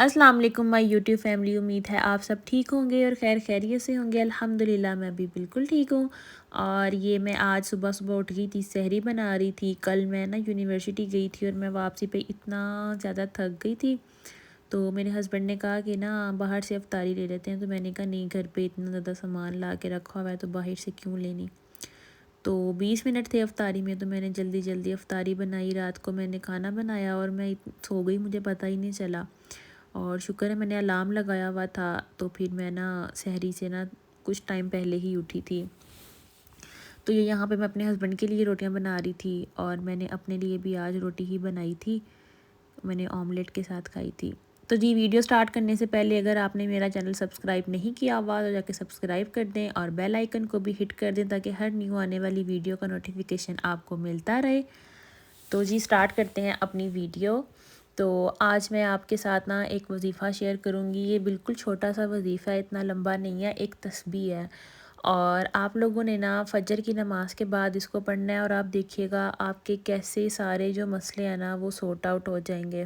السلام علیکم مائی YouTube family, امید ہے آپ سب ٹھیک ہوں گے اور خیر خیریت سے ہوں گے۔ الحمدللہ میں بھی بالکل ٹھیک ہوں۔ اور یہ میں آج صبح صبح اٹھ گئی تھی، سحری بنا رہی تھی۔ کل میں یونیورسٹی گئی تھی اور میں واپسی پہ اتنا زیادہ تھک گئی تھی، تو میرے ہسبینڈ نے کہا کہ باہر سے افطاری لے لیتے ہیں، تو میں نے کہا نہیں، گھر پہ اتنا زیادہ سامان لا کے رکھا ہوا ہے تو باہر سے کیوں لینی۔ تو 20 منٹ تھے افطاری میں، تو میں نے جلدی جلدی افطاری بنائی۔ رات کو میں نے کھانا بنایا اور میں سو گئی، مجھے پتہ ہی نہیں چلا۔ اور شکر ہے میں نے الارم لگایا ہوا تھا، تو پھر میں سحری سے کچھ ٹائم پہلے ہی اٹھی تھی۔ تو یہاں پہ میں اپنے ہسبینڈ کے لیے روٹیاں بنا رہی تھی اور میں نے اپنے لیے بھی آج روٹی ہی بنائی تھی، میں نے آملیٹ کے ساتھ کھائی تھی۔ تو ویڈیو سٹارٹ کرنے سے پہلے اگر آپ نے میرا چینل سبسکرائب نہیں کیا ہوا تو جا کے سبسکرائب کر دیں اور بیل آئیکن کو بھی ہٹ کر دیں تاکہ ہر نیو آنے والی ویڈیو کا نوٹیفیکیشن آپ کو ملتا رہے۔ تو سٹارٹ کرتے ہیں اپنی ویڈیو۔ تو آج میں آپ کے ساتھ ایک وظیفہ شیئر کروں گی۔ یہ بالکل چھوٹا سا وظیفہ ہے، اتنا لمبا نہیں ہے، ایک تسبیح ہے، اور آپ لوگوں نے فجر کی نماز کے بعد اس کو پڑھنا ہے، اور آپ دیکھیے گا آپ کے کیسے سارے جو مسئلے ہیں وہ سورٹ آؤٹ ہو جائیں گے۔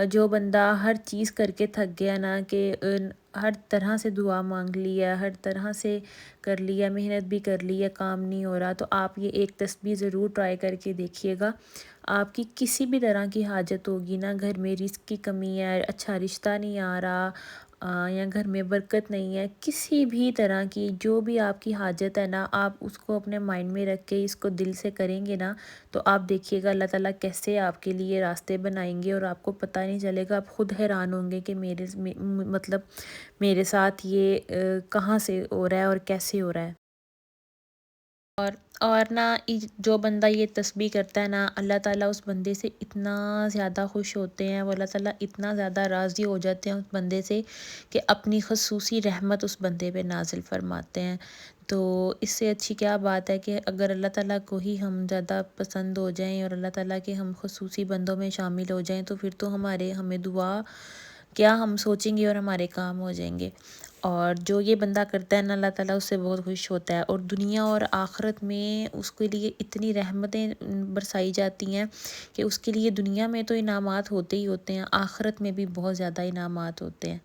جو بندہ ہر چیز کر کے تھک گیا کہ ہر طرح سے دعا مانگ لی ہے، ہر طرح سے کر لیا، محنت بھی کر لی ہے، کام نہیں ہو رہا، تو آپ یہ ایک تسبیح ضرور ٹرائی کر کے دیکھیے گا۔ آپ کی کسی بھی طرح کی حاجت ہوگی، گھر میں رزق کی کمی ہے، اچھا رشتہ نہیں آ رہا، یا گھر میں برکت نہیں ہے، کسی بھی طرح کی جو بھی آپ کی حاجت ہے آپ اس کو اپنے مائنڈ میں رکھ کے اس کو دل سے کریں گے تو آپ دیکھیے گا اللہ تعالیٰ کیسے آپ کے لیے راستے بنائیں گے، اور آپ کو پتہ نہیں چلے گا، آپ خود حیران ہوں گے کہ میرے ساتھ یہ کہاں سے ہو رہا ہے اور کیسے ہو رہا ہے۔ اور جو بندہ یہ تسبیح کرتا ہے اللہ تعالیٰ اس بندے سے اتنا زیادہ خوش ہوتے ہیں، وہ اللہ تعالیٰ اتنا زیادہ راضی ہو جاتے ہیں اس بندے سے کہ اپنی خصوصی رحمت اس بندے پہ نازل فرماتے ہیں۔ تو اس سے اچھی کیا بات ہے کہ اگر اللہ تعالیٰ کو ہی ہم زیادہ پسند ہو جائیں اور اللہ تعالیٰ کے ہم خصوصی بندوں میں شامل ہو جائیں، تو پھر تو ہمیں دعا کیا ہم سوچیں گے اور ہمارے کام ہو جائیں گے۔ اور جو یہ بندہ کرتا ہے اللہ تعالیٰ اس سے بہت خوش ہوتا ہے، اور دنیا اور آخرت میں اس کے لیے اتنی رحمتیں برسائی جاتی ہیں کہ اس کے لیے دنیا میں تو انعامات ہوتے ہی ہوتے ہیں، آخرت میں بھی بہت زیادہ انعامات ہوتے ہیں۔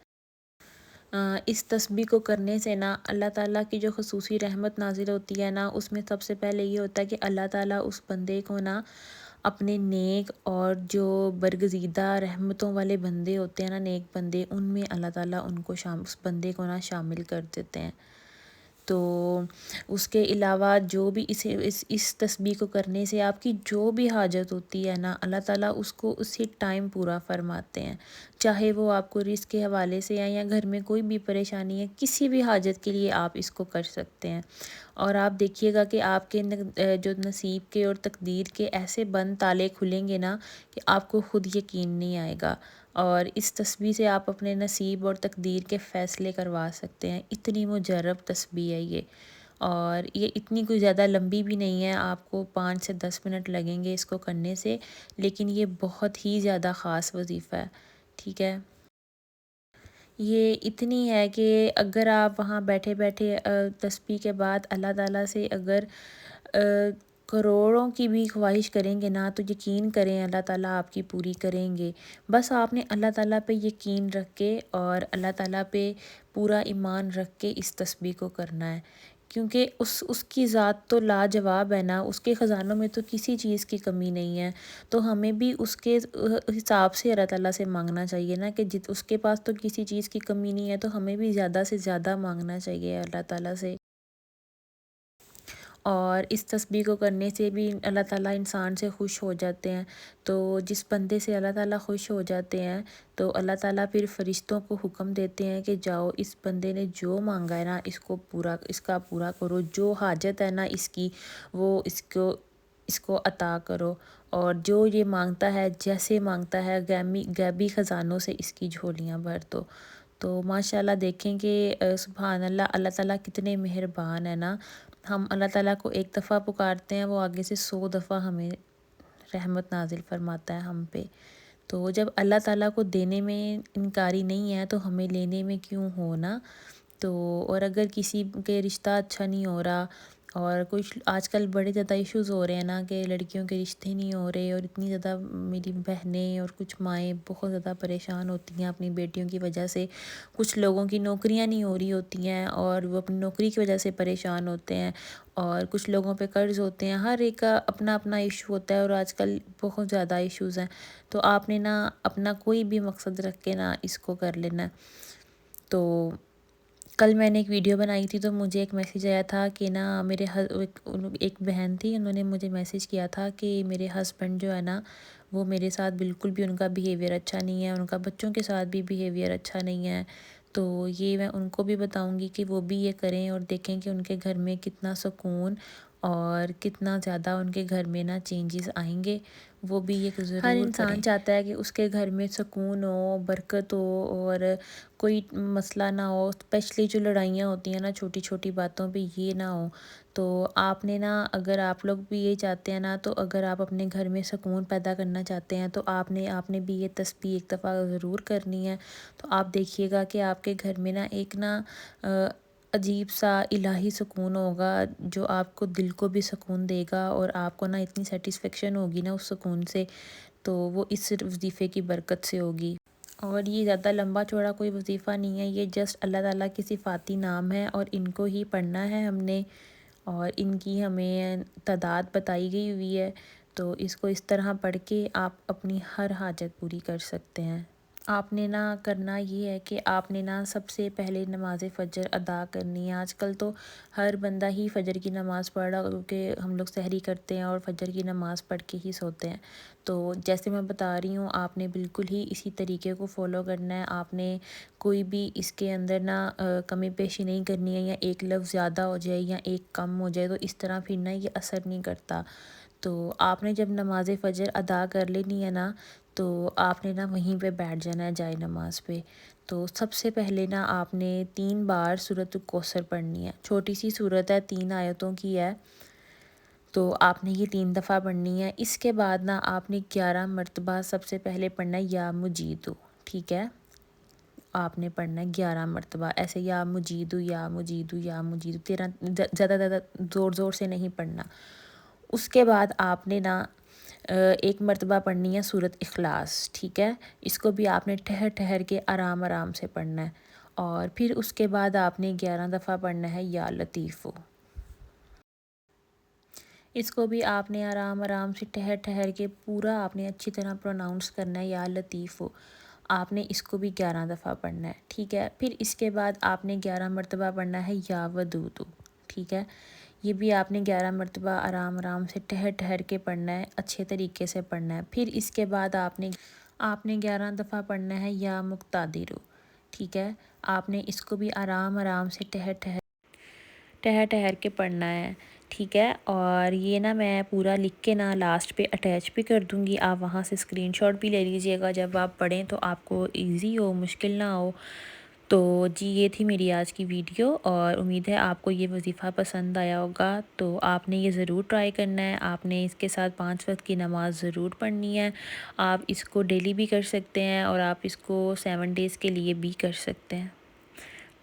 اس تسبیح کو کرنے سے اللہ تعالیٰ کی جو خصوصی رحمت نازل ہوتی ہے اس میں سب سے پہلے یہ ہوتا ہے کہ اللہ تعالیٰ اس بندے کو اپنے نیک اور جو برگزیدہ رحمتوں والے بندے ہوتے ہیں نیک بندے، ان میں اللہ تعالیٰ ان کو اس بندے کو شامل کر دیتے ہیں۔ تو اس کے علاوہ جو بھی اس تسبیح کو کرنے سے آپ کی جو بھی حاجت ہوتی ہے اللہ تعالیٰ اس کو اسی ٹائم پورا فرماتے ہیں، چاہے وہ آپ کو رزق کے حوالے سے یا گھر میں کوئی بھی پریشانی ہے، کسی بھی حاجت کے لیے آپ اس کو کر سکتے ہیں۔ اور آپ دیکھیے گا کہ آپ کے جو نصیب کے اور تقدیر کے ایسے بند تالے کھلیں گے کہ آپ کو خود یقین نہیں آئے گا، اور اس تسبیح سے آپ اپنے نصیب اور تقدیر کے فیصلے کروا سکتے ہیں۔ اتنی مجرب تسبیح ہے یہ، اور یہ اتنی کوئی زیادہ لمبی بھی نہیں ہے، آپ کو 5 سے 10 منٹ لگیں گے اس کو کرنے سے، لیکن یہ بہت ہی زیادہ خاص وظیفہ ہے، ٹھیک ہے۔ یہ اتنی ہے کہ اگر آپ وہاں بیٹھے بیٹھے تسبیح کے بعد اللہ تعالیٰ سے اگر کروڑوں کی بھی خواہش کریں گے تو یقین کریں اللہ تعالیٰ آپ کی پوری کریں گے۔ بس آپ نے اللہ تعالیٰ پہ یقین رکھ کے اور اللہ تعالیٰ پہ پورا ایمان رکھ کے اس تسبیح کو کرنا ہے، کیونکہ اس کی ذات تو لاجواب ہے اس کے خزانوں میں تو کسی چیز کی کمی نہیں ہے، تو ہمیں بھی اس کے حساب سے اللہ تعالیٰ سے مانگنا چاہیے کہ اس کے پاس تو کسی چیز کی کمی نہیں ہے، تو ہمیں بھی زیادہ سے زیادہ مانگنا چاہیے اللہ تعالیٰ سے۔ اور اس تسبیح کو کرنے سے بھی اللہ تعالیٰ انسان سے خوش ہو جاتے ہیں، تو جس بندے سے اللہ تعالیٰ خوش ہو جاتے ہیں تو اللہ تعالیٰ پھر فرشتوں کو حکم دیتے ہیں کہ جاؤ اس بندے نے جو مانگا ہے اس کا پورا کرو، جو حاجت ہے اس کی وہ اس کو عطا کرو، اور جو یہ مانگتا ہے جیسے مانگتا ہے غیبی خزانوں سے اس کی جھولیاں بھر دو۔ تو ماشاءاللہ دیکھیں کہ سبحان اللہ، اللہ تعالیٰ کتنے مہربان ہے ہم اللہ تعالیٰ کو ایک دفعہ پکارتے ہیں، وہ آگے سے 100 دفعہ ہمیں رحمت نازل فرماتا ہے ہم پہ۔ تو جب اللہ تعالیٰ کو دینے میں انکاری نہیں ہے تو ہمیں لینے میں کیوں ہونا۔ تو اور اگر کسی کے رشتہ اچھا نہیں ہو رہا، اور کچھ آج کل بڑے زیادہ ایشوز ہو رہے ہیں نا کہ لڑکیوں کے رشتے نہیں ہو رہے، اور اتنی زیادہ میری بہنیں اور کچھ مائیں بہت زیادہ پریشان ہوتی ہیں اپنی بیٹیوں کی وجہ سے۔ کچھ لوگوں کی نوکریاں نہیں ہو رہی ہوتی ہیں اور وہ اپنی نوکری کی وجہ سے پریشان ہوتے ہیں، اور کچھ لوگوں پہ قرض ہوتے ہیں۔ ہر ایک کا اپنا اپنا ایشو ہوتا ہے، اور آج کل بہت زیادہ ایشوز ہیں۔ تو آپ نے نا اپنا کوئی بھی مقصد رکھ کے نا اس کو کر لینا ہے۔ تو کل میں نے ایک ویڈیو بنائی تھی تو مجھے ایک میسیج آیا تھا کہ نا میرے ایک بہن تھی، انہوں نے مجھے میسیج کیا تھا کہ میرے ہسبینڈ جو ہے نا وہ میرے ساتھ بالکل بھی ان کا بیہیویئر اچھا نہیں ہے، ان کا بچوں کے ساتھ بھی بیہیویئر اچھا نہیں ہے۔ تو یہ میں ان کو بھی بتاؤں گی کہ وہ بھی یہ کریں اور دیکھیں کہ ان کے گھر میں کتنا سکون اور کتنا زیادہ ان کے گھر میں نا چینجز آئیں گے، وہ بھی یہ ضرور کریں۔ ہر انسان چاہتا ہے کہ اس کے گھر میں سکون ہو، برکت ہو، اور کوئی مسئلہ نہ ہو، اسپیشلی جو لڑائیاں ہوتی ہیں نا چھوٹی چھوٹی باتوں پہ، یہ نہ ہو۔ تو آپ نے نا اگر آپ لوگ بھی یہ چاہتے ہیں نا، تو اگر آپ اپنے گھر میں سکون پیدا کرنا چاہتے ہیں تو آپ نے بھی یہ تسبیح ایک دفعہ ضرور کرنی ہے۔ تو آپ دیکھیے گا کہ آپ کے گھر میں نا ایک نا عجیب سا الہی سکون ہوگا جو آپ کو دل کو بھی سکون دے گا، اور آپ کو نا اتنی سیٹسفیکشن ہوگی نا اس سکون سے، تو وہ اس وظیفے کی برکت سے ہوگی۔ اور یہ زیادہ لمبا چوڑا کوئی وظیفہ نہیں ہے، یہ جسٹ اللہ تعالیٰ کی صفاتی نام ہے، اور ان کو ہی پڑھنا ہے ہم نے، اور ان کی ہمیں تعداد بتائی گئی ہوئی ہے۔ تو اس کو اس طرح پڑھ کے آپ اپنی ہر حاجت پوری کر سکتے ہیں۔ آپ نے نا کرنا یہ ہے کہ آپ نے نا سب سے پہلے نماز فجر ادا کرنی ہے۔ آج کل تو ہر بندہ ہی فجر کی نماز پڑھ رہا، کیونکہ ہم لوگ سحری کرتے ہیں اور فجر کی نماز پڑھ کے ہی سوتے ہیں۔ تو جیسے میں بتا رہی ہوں آپ نے بالکل ہی اسی طریقے کو فالو کرنا ہے۔ آپ نے کوئی بھی اس کے اندر نا کمی بیشی نہیں کرنی ہے، یا ایک لفظ زیادہ ہو جائے یا ایک کم ہو جائے تو اس طرح پھر نا یہ اثر نہیں کرتا۔ تو آپ نے جب نماز فجر ادا کر لینی ہے نا، تو آپ نے نا وہیں پہ بیٹھ جانا ہے جائے نماز پہ۔ تو سب سے پہلے نا آپ نے 3 بار سورۃ الکوثر پڑھنی ہے۔ چھوٹی سی سورت ہے، 3 آیتوں کی ہے، تو آپ نے یہ 3 دفعہ پڑھنی ہے۔ اس کے بعد نا آپ نے 11 مرتبہ سب سے پہلے پڑھنا ہے یا مجیدو، ٹھیک ہے؟ آپ نے پڑھنا ہے 11 مرتبہ ایسے، یا مجیدو یا مجیدو یا مجیدو، زیادہ زیادہ زور زور سے نہیں پڑھنا۔ اس کے بعد آپ نے نا 1 مرتبہ پڑھنی ہے سورۃ اخلاص، ٹھیک ہے؟ اس کو بھی آپ نے ٹھہر ٹھہر کے آرام آرام سے پڑھنا ہے۔ اور پھر اس کے بعد آپ نے 11 دفعہ پڑھنا ہے یا لطیفو۔ اس کو بھی آپ نے آرام آرام سے ٹھہر ٹھہر کے پورا آپ نے اچھی طرح پروناؤنس کرنا ہے، یا لطیفو۔ آپ نے اس کو بھی 11 دفعہ پڑھنا ہے، ٹھیک ہے؟ پھر اس کے بعد آپ نے 11 مرتبہ پڑھنا ہے یا ودودو، ٹھیک ہے؟ یہ بھی آپ نے 11 مرتبہ آرام آرام سے ٹھہر ٹھہر کے پڑھنا ہے، اچھے طریقے سے پڑھنا ہے۔ پھر اس کے بعد آپ نے 11 دفعہ پڑھنا ہے یا مقتدرو، ٹھیک ہے؟ آپ نے اس کو بھی آرام آرام سے ٹھہر ٹھہر کے پڑھنا ہے، ٹھیک ہے؟ اور یہ نا میں پورا لکھ کے نا لاسٹ پہ اٹیچ بھی کر دوں گی، آپ وہاں سے اسکرین شاٹ بھی لے لیجئے گا جب آپ پڑھیں تو آپ کو ایزی ہو، مشکل نہ ہو۔ تو جی یہ تھی میری آج کی ویڈیو، اور امید ہے آپ کو یہ وظیفہ پسند آیا ہوگا۔ تو آپ نے یہ ضرور ٹرائی کرنا ہے، آپ نے اس کے ساتھ 5 وقت کی نماز ضرور پڑھنی ہے۔ آپ اس کو ڈیلی بھی کر سکتے ہیں، اور آپ اس کو 7 ڈیز کے لیے بھی کر سکتے ہیں۔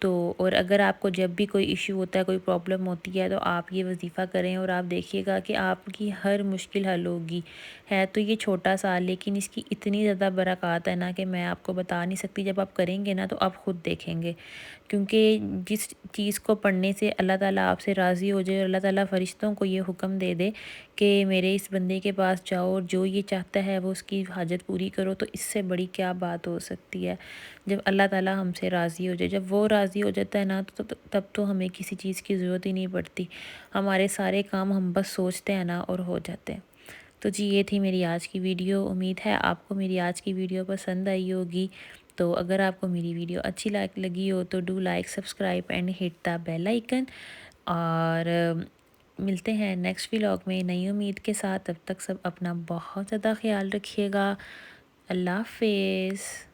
تو اور اگر آپ کو جب بھی کوئی ایشو ہوتا ہے، کوئی پرابلم ہوتی ہے، تو آپ یہ وظیفہ کریں اور آپ دیکھیے گا کہ آپ کی ہر مشکل حل ہوگی۔ ہے تو یہ چھوٹا سا، لیکن اس کی اتنی زیادہ برکات ہے نا کہ میں آپ کو بتا نہیں سکتی۔ جب آپ کریں گے نا تو آپ خود دیکھیں گے، کیونکہ جس چیز کو پڑھنے سے اللہ تعالیٰ آپ سے راضی ہو جائے، اور اللہ تعالیٰ فرشتوں کو یہ حکم دے دے کہ میرے اس بندے کے پاس جاؤ اور جو یہ چاہتا ہے وہ اس کی حاجت پوری کرو، تو اس سے بڑی کیا بات ہو سکتی ہے؟ جب اللہ تعالیٰ ہم سے راضی ہو جائے، جب وہ راضی ہو جاتا ہے نا، تب تو ہمیں کسی چیز کی ضرورت ہی نہیں پڑتی، ہمارے سارے کام ہم بس سوچتے ہیں نا اور ہو جاتے ہیں۔ تو جی یہ تھی میری آج کی ویڈیو، امید ہے آپ کو میری آج کی ویڈیو پسند آئی ہوگی۔ تو اگر آپ کو میری ویڈیو اچھی لگی ہو تو do like, subscribe and hit the bell icon, اور ملتے ہیں نیکسٹ ولاگ میں نئی امید کے ساتھ۔ تب تک سب اپنا بہت زیادہ خیال رکھیے گا۔ اللہ حافظ۔